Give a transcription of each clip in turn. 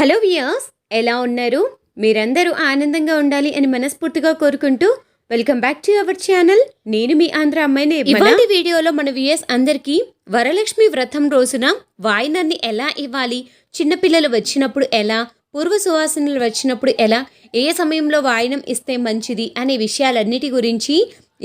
Hello viewers, ఎలా ఉన్నారు? మీరందరూ ఆనందంగా ఉండాలి అని మనస్ఫూర్తిగా కోరుకుంటూ welcome back to our channel. నేను మీ ఆంధ్ర అమ్మాయిని. ఇవాళ వీడియోలో మన వియర్స్ అందరికీ వరలక్ష్మి వ్రతం రోజున వాయినాన్ని ఎలా ఇవ్వాలి, చిన్నపిల్లలు వచ్చినప్పుడు ఎలా, పూర్వ సువాసనలు వచ్చినప్పుడు ఎలా, ఏ సమయంలో వాయినం ఇస్తే మంచిది అనే విషయాలన్నిటి గురించి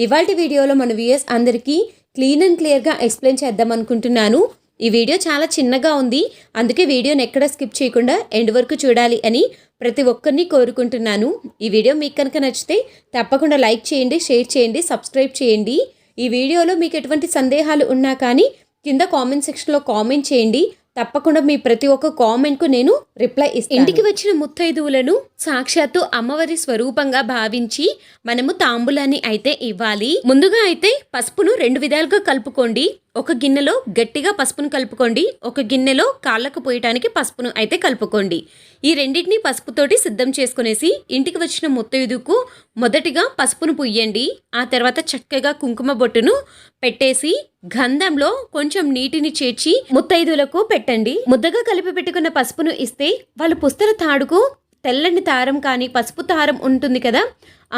ఇవాళ వీడియోలో మన వియర్స్ అందరికీ క్లీన్ అండ్ క్లియర్గా ఎక్స్ప్లెయిన్ చేద్దాం అనుకుంటున్నాను. ఈ వీడియో చాలా చిన్నగా ఉంది, అందుకే వీడియోని ఎక్కడ స్కిప్ చేయకుండా ఎండ్ వరకు చూడాలి అని ప్రతి ఒక్కరిని కోరుకుంటున్నాను. ఈ వీడియో మీకు కనుక నచ్చితే తప్పకుండా లైక్ చేయండి, షేర్ చేయండి, సబ్స్క్రైబ్ చేయండి. ఈ వీడియోలో మీకు ఎటువంటి సందేహాలు ఉన్నా కానీ కింద కామెంట్ సెక్షన్లో కామెంట్ చేయండి. తప్పకుండా మీ ప్రతి ఒక్క కామెంట్కు నేను రిప్లై ఇస్తాను. ఇంటికి వచ్చిన ముత్తైదువులను సాక్షాత్తు అమ్మవారి స్వరూపంగా భావించి మనము తాంబూలాన్ని అయితే ఇవ్వాలి. ముందుగా అయితే పసుపును 2 విధాలుగా కలుపుకోండి. ఒక గిన్నెలో గట్టిగా పసుపును కలుపుకోండి, ఒక గిన్నెలో కాళ్ళకు పోయటానికి పసుపును అయితే కలుపుకోండి. ఈ రెండింటిని పసుపుతోటి సిద్ధం చేసుకునేసి ఇంటికి వచ్చిన ముత్తైదుకు మొదటిగా పసుపును పుయ్యండి. ఆ తర్వాత చక్కగా కుంకుమ బొట్టును పెట్టేసి గంధంలో కొంచెం నీటిని చేర్చి ముత్తైదులకు పెట్టండి. ముద్దగా కలిపి పెట్టుకున్న పసుపును ఇస్తే వాళ్ళు పుస్తల తాడుకు తెల్లని దారం కానీ పసుపు దారం ఉంటుంది కదా,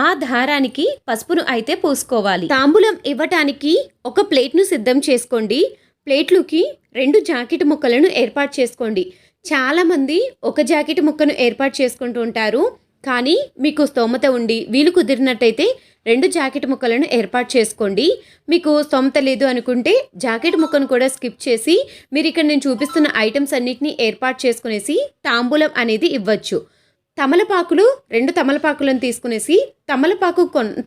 ఆ దారానికి పసుపును అయితే పూసుకోవాలి. తాంబూలం ఇవ్వటానికి ఒక ప్లేట్ను సిద్ధం చేసుకోండి. ప్లేట్లోకి 2 జాకెట్ ముక్కలను ఏర్పాటు చేసుకోండి. చాలామంది ఒక జాకెట్ ముక్కను ఏర్పాటు చేసుకుంటూ ఉంటారు, కానీ మీకు స్తోమత ఉండి వీలు కుదిరినట్టయితే 2 జాకెట్ ముక్కలను ఏర్పాటు చేసుకోండి. మీకు స్తోమత లేదు అనుకుంటే జాకెట్ ముక్కను కూడా స్కిప్ చేసి మీరు ఇక్కడ నేను చూపిస్తున్న ఐటమ్స్ అన్నిటినీ ఏర్పాటు చేసుకునేసి తాంబూలం అనేది ఇవ్వచ్చు. తమలపాకులు 2 తమలపాకులను తీసుకునేసి తమలపాకు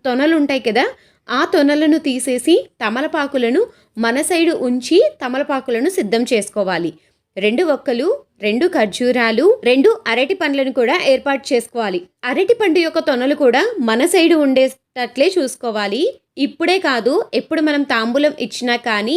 తొనలు ఉంటాయి కదా, ఆ తొనలను తీసేసి తమలపాకులను మన సైడు ఉంచి తమలపాకులను సిద్ధం చేసుకోవాలి. 2 ఒక్కలు, 2 ఖర్జూరాలు, 2 అరటి పండ్లను కూడా ఏర్పాటు చేసుకోవాలి. అరటి పండు యొక్క తొనలు కూడా మన సైడు ఉండేటట్లే చూసుకోవాలి. ఇప్పుడే కాదు, ఎప్పుడు మనం తాంబూలం ఇచ్చినా కానీ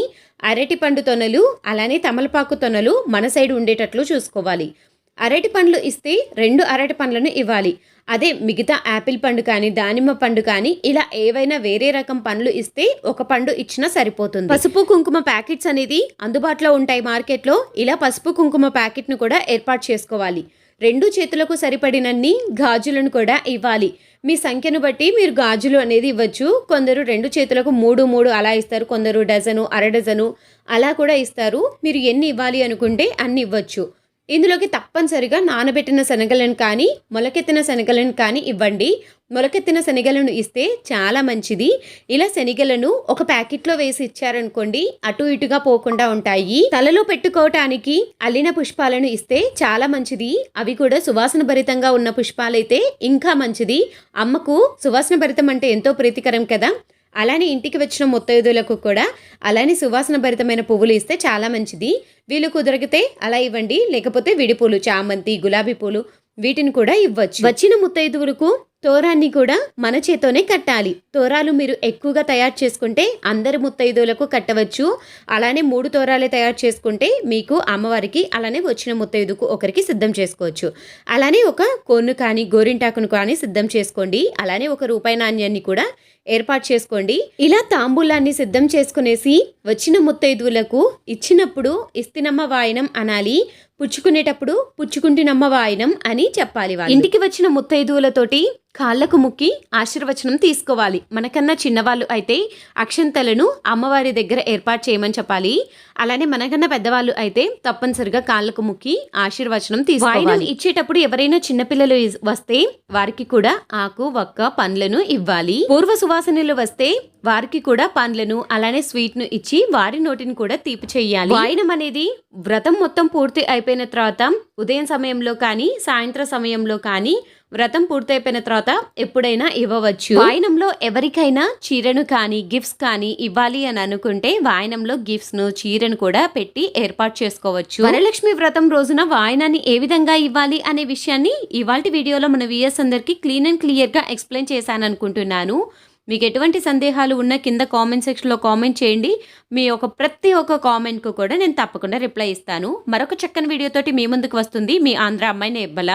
అరటి పండు తొనలు అలానే తమలపాకు తొనలు మన సైడు ఉండేటట్లు చూసుకోవాలి. అరటి పండ్లు ఇస్తే 2 అరటి పండ్లను ఇవ్వాలి. అదే మిగతా యాపిల్ పండు కానీ దానిమ్మ పండు కానీ ఇలా ఏవైనా వేరే రకం పండ్లు ఇస్తే ఒక పండు ఇచ్చినా సరిపోతుంది. పసుపు కుంకుమ ప్యాకెట్స్ అనేది అందుబాటులో ఉంటాయి మార్కెట్లో. ఇలా పసుపు కుంకుమ ప్యాకెట్ను కూడా ఏర్పాటు చేసుకోవాలి. 2 చేతులకు సరిపడినన్ని గాజులను కూడా ఇవ్వాలి. మీ సంఖ్యను బట్టి మీరు గాజులు అనేది ఇవ్వచ్చు. కొందరు 2 చేతులకు 3 అలా ఇస్తారు, కొందరు డజను, అర డజను అలా కూడా ఇస్తారు. మీరు ఎన్ని ఇవ్వాలి అనుకుంటే అన్ని ఇవ్వచ్చు. ఇందులోకి తప్పనిసరిగా నానబెట్టిన శనగలను కానీ మొలకెత్తిన శనగలను కానీ ఇవ్వండి. మొలకెత్తిన శనగలను ఇస్తే చాలా మంచిది. ఇలా శనగలను ఒక ప్యాకెట్లో వేసి ఇచ్చారనుకోండి, అటు ఇటుగా పోకుండా ఉంటాయి. తలలో పెట్టుకోవటానికి అల్లిన పుష్పాలను ఇస్తే చాలా మంచిది. అవి కూడా సువాసన భరితంగా ఉన్న పుష్పాలైతే ఇంకా మంచిది. అమ్మకు సువాసన భరితం అంటే ఎంతో ప్రీతికరం కదా, అలానే ఇంటికి వచ్చిన ముత్తైదులకు కూడా అలానే సువాసన భరితమైన పువ్వులు ఇస్తే చాలా మంచిది. వీళ్ళు కుదరగితే అలా ఇవ్వండి, లేకపోతే విడిపూలు, చామంతి, గులాబీ పూలు వీటిని కూడా ఇవ్వచ్చు. వచ్చిన ముత్తైదువులకు తోరాన్ని కూడా మన చేతోనే కట్టాలి. తోరాలు మీరు ఎక్కువగా తయారు చేసుకుంటే అందరి ముత్తైదువులకు కట్టవచ్చు. అలానే 3 తోరాలే తయారు చేసుకుంటే మీకు అమ్మవారికి అలానే వచ్చిన ముత్తైదుకు ఒకరికి సిద్ధం చేసుకోవచ్చు. అలానే ఒక కోన్ను కానీ గోరింటాకును కానీ సిద్ధం చేసుకోండి. అలానే ఒక రూపాయి నాణ్యాన్ని కూడా ఏర్పాటు చేసుకోండి. ఇలా తాంబూలాన్ని సిద్ధం చేసుకునేసి వచ్చిన ముత్తైదువులకు ఇచ్చినప్పుడు ఇస్తినమ్మ వాయనం అనాలి, పుచ్చుకునేటప్పుడు పుచ్చుకుంటినమ్మ వాయనం అని చెప్పాలి. ఇంటికి వచ్చిన ముత్తైదువులతోటి కాళ్ళకు ముక్కి ఆశీర్వచనం తీసుకోవాలి. మనకన్నా చిన్నవాళ్ళు అయితే అక్షంతలను అమ్మవారి దగ్గర ఏర్పాటు చేయమని చెప్పాలి. అలానే మనకన్నా పెద్దవాళ్ళు అయితే తప్పనిసరిగా కాళ్ళకు ముక్కి ఆశీర్వచనం తీసుకోవాలి. ఇచ్చేటప్పుడు ఎవరైనా చిన్నపిల్లలు వస్తే వారికి కూడా ఆకు, వక్క, పండ్లను ఇవ్వాలి. పూర్వ సువాసనలు వస్తే వారికి కూడా పండ్లను అలానే స్వీట్ను ఇచ్చి వారి నోటిని కూడా తీపి చెయ్యాలి. వాయనం అనేది వ్రతం మొత్తం పూర్తి అయిపోయిన తర్వాత ఉదయం సమయంలో కానీ సాయంత్రం సమయంలో కానీ వ్రతం పూర్తయిపోయిన తర్వాత ఎప్పుడైనా ఇవ్వవచ్చు. వాయనంలో ఎవరికైనా చీరను కానీ గిఫ్ట్స్ కానీ ఇవ్వాలి అని అనుకుంటే వాయనంలో గిఫ్ట్స్ ను, చీరను కూడా పెట్టి ఏర్పాటు చేసుకోవచ్చు. వరలక్ష్మి వ్రతం రోజున వాయనాన్ని ఏ విధంగా ఇవ్వాలి అనే విషయాన్ని ఇవాల్టి వీడియోలో మన వియర్స్ అందరికీ క్లీన్ అండ్ క్లియర్ గా ఎక్స్ప్లెయిన్ చేశాను అనుకుంటున్నాను. మీకు ఎటువంటి సందేహాలు ఉన్నా కింద కామెంట్ సెక్షన్లో కామెంట్ చేయండి. మీ ప్రతి ఒక్క కామెంట్కు కూడా నేను తప్పకుండా రిప్లై ఇస్తాను. మరొక చక్కని వీడియోతోటి మీ ముందుకు వస్తుంది మీ ఆంధ్ర అమ్మాయి నేబ్బల.